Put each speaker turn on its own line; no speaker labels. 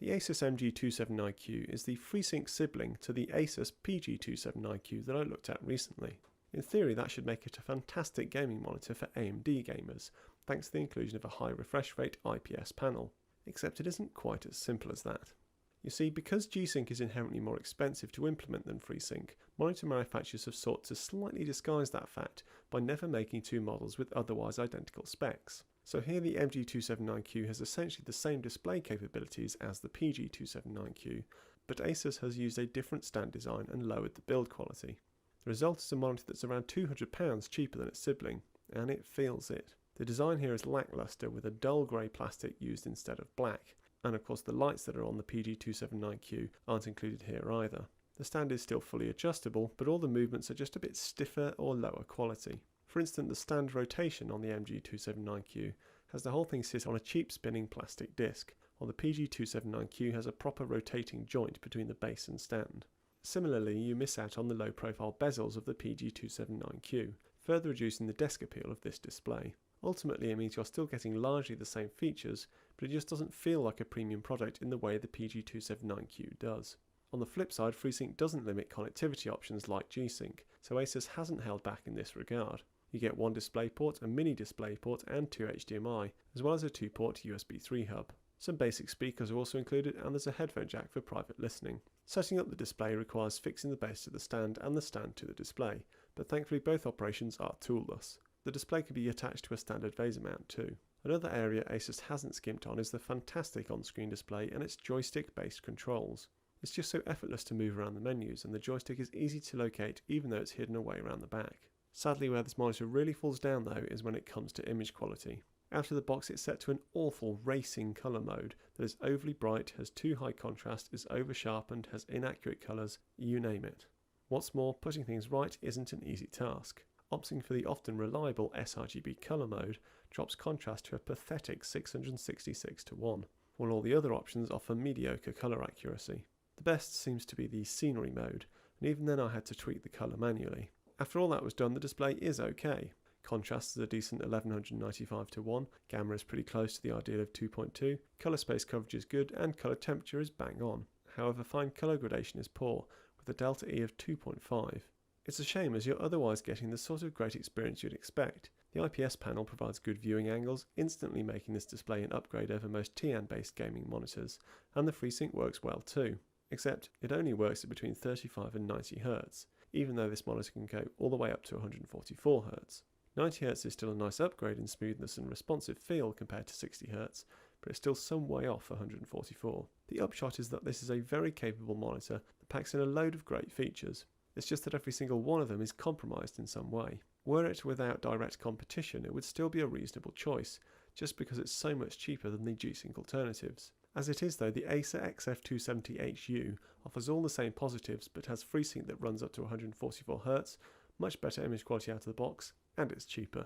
The Asus MG279Q is the Freesync sibling to the Asus PG279Q that I looked at recently. In theory, that should make it a fantastic gaming monitor for AMD gamers, thanks to the inclusion of a high refresh rate IPS panel. Except it isn't quite as simple as that. You see, because G-Sync is inherently more expensive to implement than FreeSync, monitor manufacturers have sought to slightly disguise that fact by never making two models with otherwise identical specs. So here the MG279Q has essentially the same display capabilities as the PG279Q, but Asus has used a different stand design and lowered the build quality. The result is a monitor that's around £200 cheaper than its sibling, and it feels it. The design here is lackluster with a dull grey plastic used instead of black, and of course the lights that are on the PG279Q aren't included here either. The stand is still fully adjustable, but all the movements are just a bit stiffer or lower quality. For instance, the stand rotation on the MG279Q has the whole thing sit on a cheap spinning plastic disc, while the PG279Q has a proper rotating joint between the base and stand. Similarly, you miss out on the low profile bezels of the PG279Q, further reducing the desk appeal of this display. Ultimately, it means you're still getting largely the same features, but it just doesn't feel like a premium product in the way the PG279Q does. On the flip side, FreeSync doesn't limit connectivity options like G-Sync, so Asus hasn't held back in this regard. You get one DisplayPort, a mini DisplayPort and two HDMI, as well as a 2-port USB 3 hub. Some basic speakers are also included, and there's a headphone jack for private listening. Setting up the display requires fixing the base to the stand and the stand to the display, but thankfully both operations are toolless. The display can be attached to a standard VESA mount too. Another area Asus hasn't skimped on is the fantastic on-screen display and its joystick-based controls. It's just so effortless to move around the menus, and the joystick is easy to locate even though it's hidden away around the back. Sadly, where this monitor really falls down though is when it comes to image quality. Out of the box it's set to an awful racing colour mode that is overly bright, has too high contrast, is over sharpened, has inaccurate colours, you name it. What's more, putting things right isn't an easy task. Opting for the often reliable sRGB colour mode drops contrast to a pathetic 666:1, while all the other options offer mediocre colour accuracy. The best seems to be the scenery mode, and even then I had to tweak the colour manually. After all that was done, the display is okay. Contrast is a decent 1195:1, gamma is pretty close to the ideal of 2.2, colour space coverage is good, and colour temperature is bang on. However, fine colour gradation is poor, with a delta E of 2.5. It's a shame, as you're otherwise getting the sort of great experience you'd expect. The IPS panel provides good viewing angles, instantly making this display an upgrade over most TN-based gaming monitors, and the FreeSync works well too. Except, it only works at between 35 and 90 Hz, even though this monitor can go all the way up to 144 Hz. 90 Hz is still a nice upgrade in smoothness and responsive feel compared to 60 Hz, but it's still some way off 144. The upshot is that this is a very capable monitor that packs in a load of great features. It's just that every single one of them is compromised in some way. Were it without direct competition, it would still be a reasonable choice, just because it's so much cheaper than the G-Sync alternatives. As it is though, the Acer XF270HU offers all the same positives, but has FreeSync that runs up to 144 Hz, much better image quality out of the box, and it's cheaper.